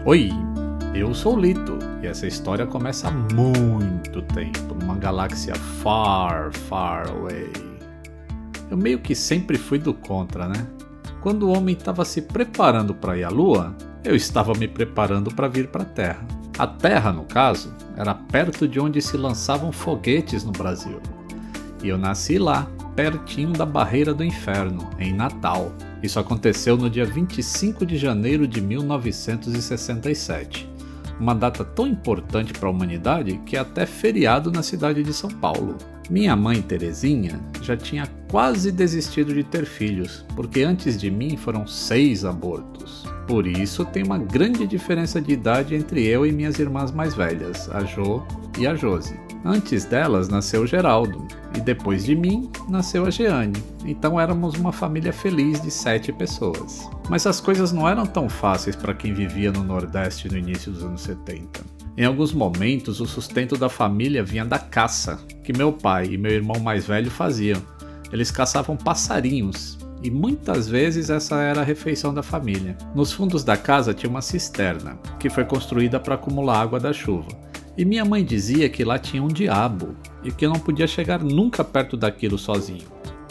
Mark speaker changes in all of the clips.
Speaker 1: Oi, eu sou o Lito e essa história começa há muito tempo, numa galáxia far, far away. Eu meio que sempre fui do contra, né? Quando o homem estava se preparando para ir à Lua, eu estava me preparando para vir para a Terra. A Terra, no caso, era perto de onde se lançavam foguetes no Brasil. E eu nasci lá, pertinho da Barreira do Inferno, em Natal. Isso aconteceu no dia 25 de janeiro de 1967. Uma data tão importante para a humanidade que é até feriado na cidade de São Paulo. Minha mãe, Terezinha, já tinha quase desistido de ter filhos, porque antes de mim foram 6 abortos. Por isso tem uma grande diferença de idade entre eu e minhas irmãs mais velhas, a Jo e a Josi. Antes delas nasceu o Geraldo, e depois de mim nasceu a Jeane, então éramos uma família feliz de 7 pessoas. Mas as coisas não eram tão fáceis para quem vivia no Nordeste no início dos anos 70. Em alguns momentos o sustento da família vinha da caça, que meu pai e meu irmão mais velho faziam. Eles caçavam passarinhos, e muitas vezes essa era a refeição da família. Nos fundos da casa tinha uma cisterna, que foi construída para acumular água da chuva. E minha mãe dizia que lá tinha um diabo e que eu não podia chegar nunca perto daquilo sozinho.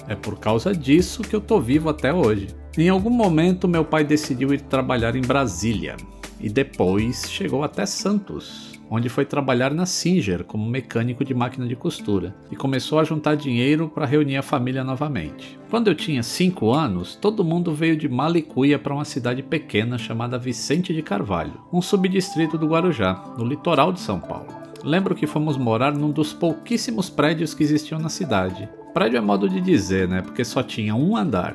Speaker 1: É por causa disso que eu tô vivo até hoje. Em algum momento meu pai decidiu ir trabalhar em Brasília e depois chegou até Santos, onde foi trabalhar na Singer como mecânico de máquina de costura e começou a juntar dinheiro para reunir a família novamente. Quando eu tinha 5 anos, todo mundo veio de Malicuia para uma cidade pequena chamada Vicente de Carvalho, um subdistrito do Guarujá, no litoral de São Paulo. Lembro que fomos morar num dos pouquíssimos prédios que existiam na cidade. Prédio é modo de dizer, né? Porque só tinha um andar.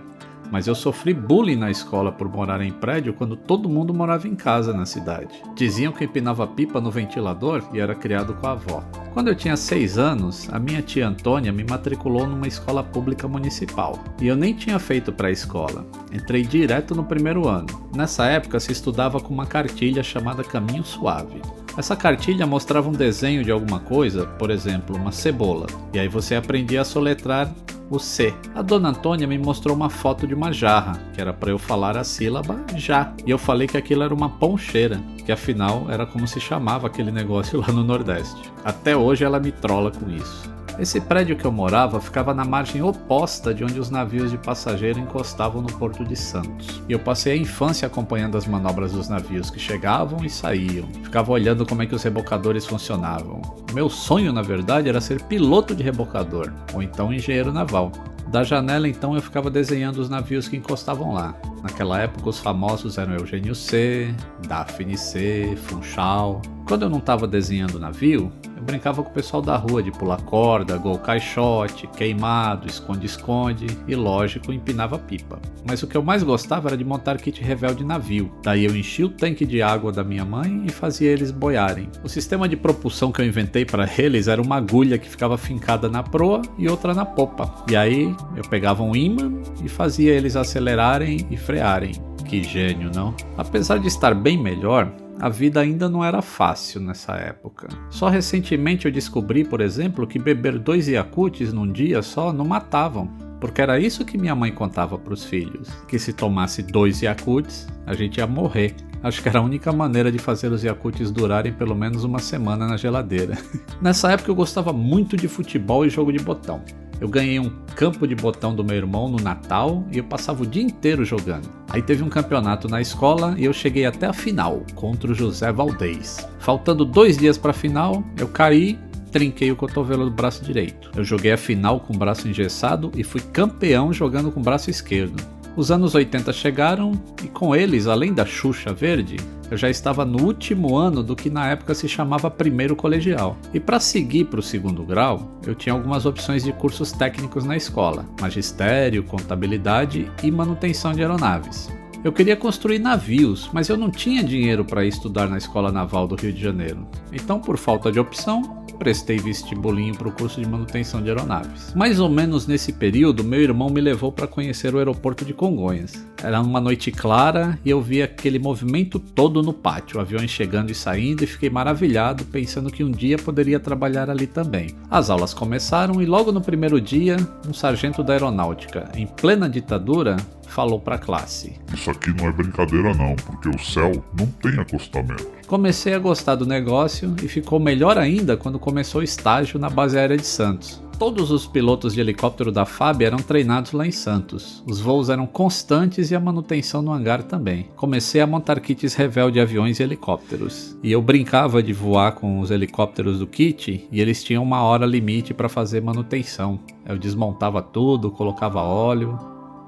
Speaker 1: Mas eu sofri bullying na escola por morar em prédio quando todo mundo morava em casa na cidade. Diziam que empinava pipa no ventilador e era criado com a avó. Quando eu tinha 6 anos, a minha tia Antônia me matriculou numa escola pública municipal. E eu nem tinha feito pré-escola. Entrei direto no primeiro ano. Nessa época se estudava com uma cartilha chamada Caminho Suave. Essa cartilha mostrava um desenho de alguma coisa, por exemplo, uma cebola. E aí você aprendia a soletrar o C. A dona Antônia me mostrou uma foto de uma jarra, que era para eu falar a sílaba já. E eu falei que aquilo era uma poncheira, que afinal era como se chamava aquele negócio lá no Nordeste. Até hoje ela me trola com isso. Esse prédio que eu morava ficava na margem oposta de onde os navios de passageiro encostavam no Porto de Santos. E eu passei a infância acompanhando as manobras dos navios que chegavam e saíam. Ficava olhando como é que os rebocadores funcionavam. Meu sonho, na verdade, era ser piloto de rebocador, ou então engenheiro naval. Da janela, então, eu ficava desenhando os navios que encostavam lá. Naquela época, os famosos eram Eugênio C, Daphne C, Funchal. Quando eu não estava desenhando o navio, eu brincava com o pessoal da rua de pular corda, gol caixote, queimado, esconde-esconde e, lógico, empinava pipa. Mas o que eu mais gostava era de montar kit revel de navio. Daí eu enchia o tanque de água da minha mãe e fazia eles boiarem. O sistema de propulsão que eu inventei para eles era uma agulha que ficava fincada na proa e outra na popa. E aí eu pegava um ímã e fazia eles acelerarem e frearem. Que gênio, não? Apesar de estar bem melhor, a vida ainda não era fácil nessa época. Só recentemente eu descobri, por exemplo, que beber 2 Yakults num dia só não matavam, porque era isso que minha mãe contava para os filhos, que se tomasse 2 Yakults, a gente ia morrer. Acho que era a única maneira de fazer os Yakults durarem pelo menos uma semana na geladeira. Nessa época eu gostava muito de futebol e jogo de botão. Eu ganhei um campo de botão do meu irmão no Natal e eu passava o dia inteiro jogando. Aí teve um campeonato na escola e eu cheguei até a final, contra o José Valdez. Faltando 2 dias para a final, eu caí, trinquei o cotovelo do braço direito. Eu joguei a final com o braço engessado e fui campeão jogando com o braço esquerdo. Os anos 80 chegaram e com eles, além da Xuxa Verde, eu já estava no último ano do que na época se chamava primeiro colegial. E para seguir para o 2º grau, eu tinha algumas opções de cursos técnicos na escola: magistério, contabilidade e manutenção de aeronaves. Eu queria construir navios, mas eu não tinha dinheiro para estudar na Escola Naval do Rio de Janeiro. Então, por falta de opção, prestei vestibulinho para o curso de manutenção de aeronaves. Mais ou menos nesse período, meu irmão me levou para conhecer o aeroporto de Congonhas. Era uma noite clara e eu vi aquele movimento todo no pátio, aviões chegando e saindo, e fiquei maravilhado, pensando que um dia poderia trabalhar ali também. As aulas começaram e logo no primeiro dia, um sargento da aeronáutica, em plena ditadura, falou para a classe:
Speaker 2: "Isso aqui não é brincadeira não, porque o céu não tem acostamento."
Speaker 1: Comecei a gostar do negócio e ficou melhor ainda quando começou o estágio na base aérea de Santos. Todos os pilotos de helicóptero da FAB eram treinados lá em Santos. Os voos eram constantes e a manutenção no hangar também. Comecei a montar kits revel de aviões e helicópteros. E eu brincava de voar com os helicópteros do kit e eles tinham uma hora limite para fazer manutenção. Eu desmontava tudo, colocava óleo,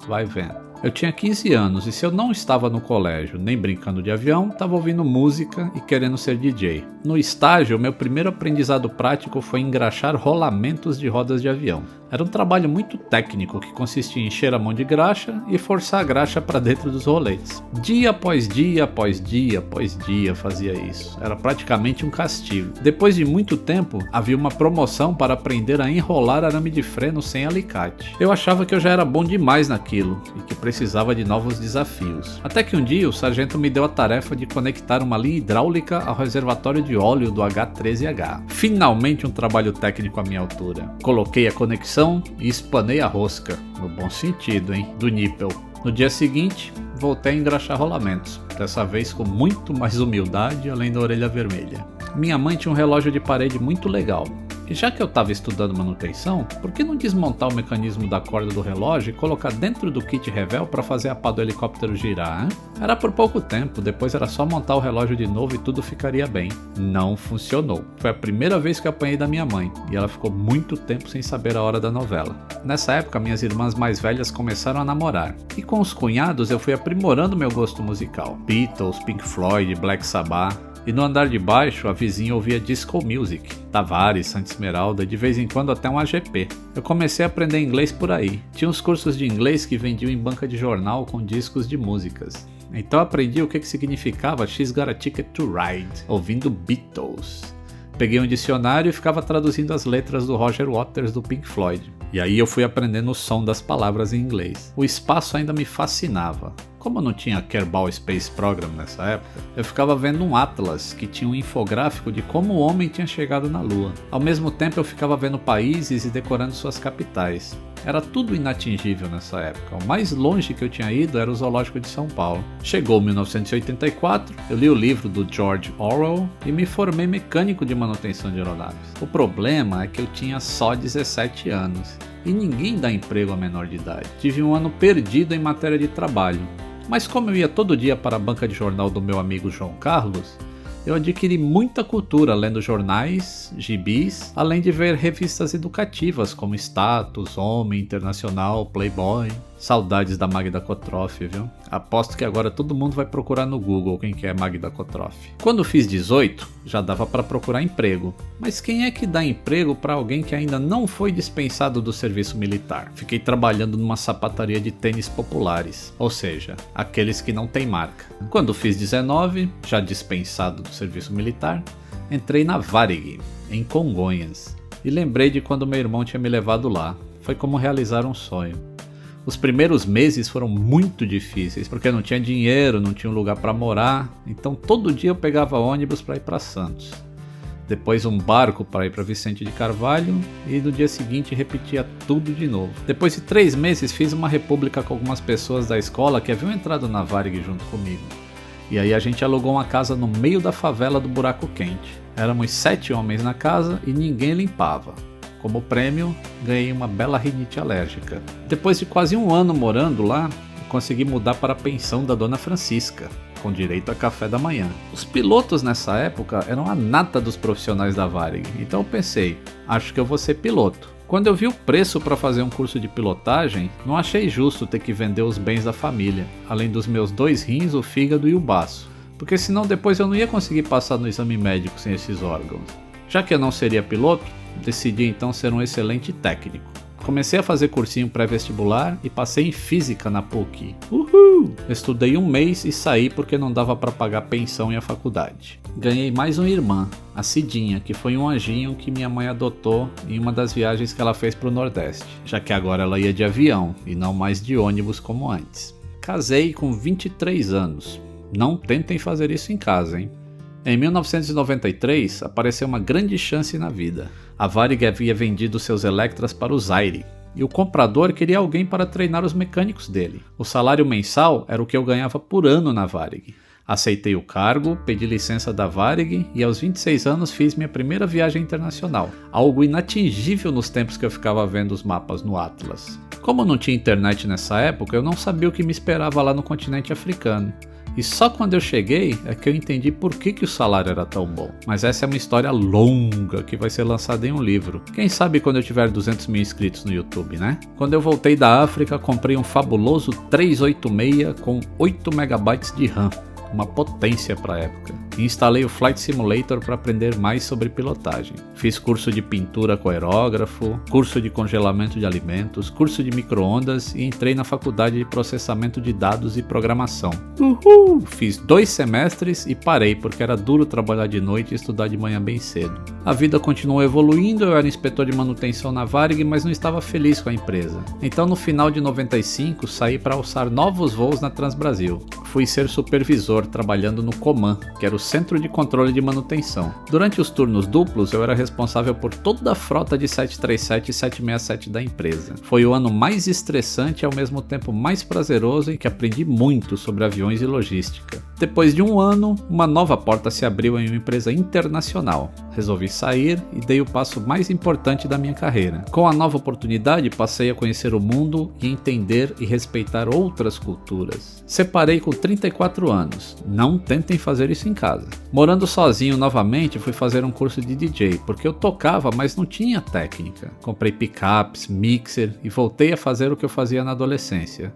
Speaker 1: vai vendo. Eu tinha 15 anos e se eu não estava no colégio nem brincando de avião, estava ouvindo música e querendo ser DJ. No estágio, meu primeiro aprendizado prático foi engraxar rolamentos de rodas de avião. Era um trabalho muito técnico que consistia em encher a mão de graxa e forçar a graxa para dentro dos roletes. Dia após dia, após dia, após dia fazia isso. Era praticamente um castigo. Depois de muito tempo, havia uma promoção para aprender a enrolar arame de freno sem alicate. Eu achava que eu já era bom demais naquilo e que precisava de novos desafios. Até que um dia o sargento me deu a tarefa de conectar uma linha hidráulica ao reservatório de óleo do H13H. Finalmente um trabalho técnico à minha altura. Coloquei a conexão e espanei a rosca, no bom sentido, hein, do nípel. No dia seguinte, voltei a engraxar rolamentos, dessa vez com muito mais humildade, além da orelha vermelha. Minha mãe tinha um relógio de parede muito legal. E já que eu estava estudando manutenção, por que não desmontar o mecanismo da corda do relógio e colocar dentro do kit revel para fazer a pá do helicóptero girar, hein? Era por pouco tempo, depois era só montar o relógio de novo e tudo ficaria bem. Não funcionou. Foi a primeira vez que eu apanhei da minha mãe, e ela ficou muito tempo sem saber a hora da novela. Nessa época, minhas irmãs mais velhas começaram a namorar, e com os cunhados eu fui aprimorando meu gosto musical. Beatles, Pink Floyd, Black Sabbath. E no andar de baixo, a vizinha ouvia disco music, Tavares, Santa Esmeralda e de vez em quando até um AGP. Eu comecei a aprender inglês por aí. Tinha uns cursos de inglês que vendiam em banca de jornal com discos de músicas. Então aprendi o que significava She's Got a Ticket to Ride, ouvindo Beatles. Peguei um dicionário e ficava traduzindo as letras do Roger Waters do Pink Floyd. E aí eu fui aprendendo o som das palavras em inglês. O espaço ainda me fascinava. Como eu não tinha Kerbal Space Program nessa época, eu ficava vendo um atlas que tinha um infográfico de como o homem tinha chegado na Lua. Ao mesmo tempo eu ficava vendo países e decorando suas capitais. Era tudo inatingível nessa época. O mais longe que eu tinha ido era o Zoológico de São Paulo. Chegou 1984, eu li o livro do George Orwell e me formei mecânico de manutenção de aeronaves. O problema é que eu tinha só 17 anos e ninguém dá emprego a menor de idade. Tive um ano perdido em matéria de trabalho. Mas como eu ia todo dia para a banca de jornal do meu amigo João Carlos, eu adquiri muita cultura lendo jornais, gibis, além de ver revistas educativas como Status, Homem, Internacional, Playboy. Saudades da Magda Kotroff, viu? Aposto que agora todo mundo vai procurar no Google quem que é Magda Kotroff. Quando fiz 18, já dava para procurar emprego. Mas quem é que dá emprego para alguém que ainda não foi dispensado do serviço militar? Fiquei trabalhando numa sapataria de tênis populares, ou seja, aqueles que não tem marca. Quando fiz 19, já dispensado do serviço militar, entrei na Varig, em Congonhas. E lembrei de quando meu irmão tinha me levado lá. Foi como realizar um sonho. Os primeiros meses foram muito difíceis, porque eu não tinha dinheiro, não tinha um lugar para morar, então todo dia eu pegava ônibus para ir para Santos. Depois um barco para ir para Vicente de Carvalho e no dia seguinte repetia tudo de novo. Depois de 3 meses fiz uma república com algumas pessoas da escola que haviam entrado na Varig junto comigo. E aí a gente alugou uma casa no meio da favela do Buraco Quente. Éramos 7 homens na casa e ninguém limpava. Como prêmio, ganhei uma bela rinite alérgica. Depois de quase um ano morando lá, consegui mudar para a pensão da Dona Francisca, com direito a café da manhã. Os pilotos nessa época eram a nata dos profissionais da Varig, então eu pensei, acho que eu vou ser piloto. Quando eu vi o preço para fazer um curso de pilotagem, não achei justo ter que vender os bens da família, além dos meus 2 rins, o fígado e o baço, porque senão depois eu não ia conseguir passar no exame médico sem esses órgãos. Já que eu não seria piloto, decidi então ser um excelente técnico. Comecei a fazer cursinho pré-vestibular e passei em física na PUC. Uhul! Estudei um mês e saí porque não dava para pagar pensão e a faculdade. Ganhei mais uma irmã, a Cidinha, que foi um anjinho que minha mãe adotou em uma das viagens que ela fez para o Nordeste, já que agora ela ia de avião e não mais de ônibus como antes. Casei com 23 anos. Não tentem fazer isso em casa, hein? Em 1993, apareceu uma grande chance na vida. A Varig havia vendido seus Electras para o Zaire, e o comprador queria alguém para treinar os mecânicos dele. O salário mensal era o que eu ganhava por ano na Varig. Aceitei o cargo, pedi licença da Varig e aos 26 anos fiz minha primeira viagem internacional, algo inatingível nos tempos que eu ficava vendo os mapas no Atlas. Como não tinha internet nessa época, eu não sabia o que me esperava lá no continente africano. E só quando eu cheguei é que eu entendi por que o salário era tão bom. Mas essa é uma história longa que vai ser lançada em um livro. Quem sabe quando eu tiver 200 mil inscritos no YouTube, né? Quando eu voltei da África, comprei um fabuloso 386 com 8 MB de RAM. Uma potência para a época. E instalei o Flight Simulator para aprender mais sobre pilotagem. Fiz curso de pintura com aerógrafo, curso de congelamento de alimentos, curso de micro-ondas e entrei na faculdade de processamento de dados e programação. Uhul! Fiz 2 semestres e parei porque era duro trabalhar de noite e estudar de manhã bem cedo. A vida continuou evoluindo, eu era inspetor de manutenção na Varig, mas não estava feliz com a empresa. Então no final de 95 saí para alçar novos voos na Transbrasil. Fui ser supervisor trabalhando no Coman, que era o Centro de Controle de Manutenção. Durante os turnos duplos, eu era responsável por toda a frota de 737 e 767 da empresa. Foi o ano mais estressante e ao mesmo tempo mais prazeroso em que aprendi muito sobre aviões e logística. Depois de um ano, uma nova porta se abriu em uma empresa internacional. Resolvi sair e dei o passo mais importante da minha carreira. Com a nova oportunidade, passei a conhecer o mundo e entender e respeitar outras culturas. Separei com 34 anos. Não tentem fazer isso em casa. Morando sozinho novamente, fui fazer um curso de DJ, porque eu tocava, mas não tinha técnica. Comprei picapes, mixer e voltei a fazer o que eu fazia na adolescência.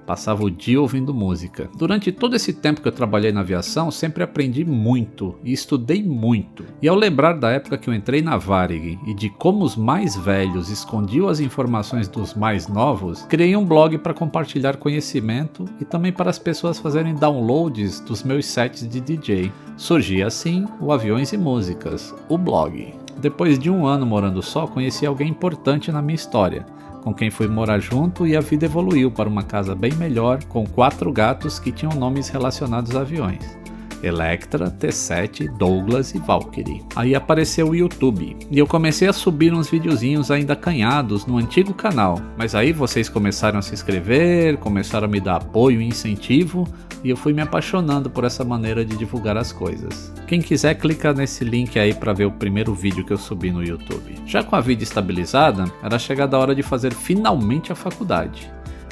Speaker 1: Passava o dia ouvindo música. Durante todo esse tempo que eu trabalhei na aviação, sempre aprendi muito e estudei muito. E ao lembrar da época que eu entrei na Varig e de como os mais velhos escondiam as informações dos mais novos, criei um blog para compartilhar conhecimento e também para as pessoas fazerem downloads dos meus sets de DJ. Surgia assim o Aviões e Músicas, o blog. Depois de um ano morando só, conheci alguém importante na minha história, com quem fui morar junto e a vida evoluiu para uma casa bem melhor, com 4 gatos que tinham nomes relacionados a aviões: Electra, T7, Douglas e Valkyrie. Aí apareceu o YouTube, e eu comecei a subir uns videozinhos ainda acanhados no antigo canal, mas aí vocês começaram a se inscrever, começaram a me dar apoio e incentivo, e eu fui me apaixonando por essa maneira de divulgar as coisas. Quem quiser, clica nesse link aí para ver o primeiro vídeo que eu subi no YouTube. Já com a vida estabilizada, era chegada a hora de fazer finalmente a faculdade.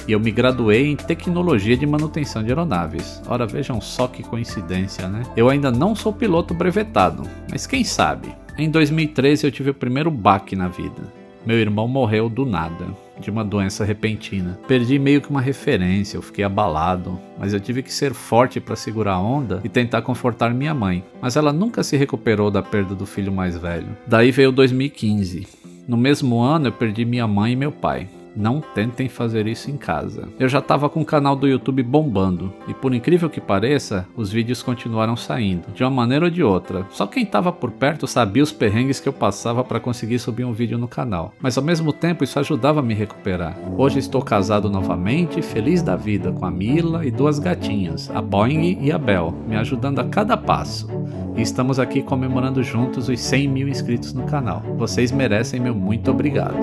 Speaker 1: E eu me graduei em Tecnologia de Manutenção de Aeronaves. Ora, vejam só que coincidência, né? Eu ainda não sou piloto brevetado, mas quem sabe? Em 2013 eu tive o primeiro baque na vida. Meu irmão morreu do nada, de uma doença repentina. Perdi meio que uma referência, eu fiquei abalado, mas eu tive que ser forte para segurar a onda e tentar confortar minha mãe. Mas ela nunca se recuperou da perda do filho mais velho. Daí veio 2015. No mesmo ano eu perdi minha mãe e meu pai. Não tentem fazer isso em casa. Eu já estava com o canal do YouTube bombando, e por incrível que pareça, os vídeos continuaram saindo, de uma maneira ou de outra. Só quem estava por perto sabia os perrengues que eu passava para conseguir subir um vídeo no canal. Mas ao mesmo tempo isso ajudava a me recuperar. Hoje estou casado novamente, feliz da vida, com a Mila e 2 gatinhas, a Boing e a Bel, me ajudando a cada passo. E estamos aqui comemorando juntos os 100 mil inscritos no canal. Vocês merecem meu muito obrigado.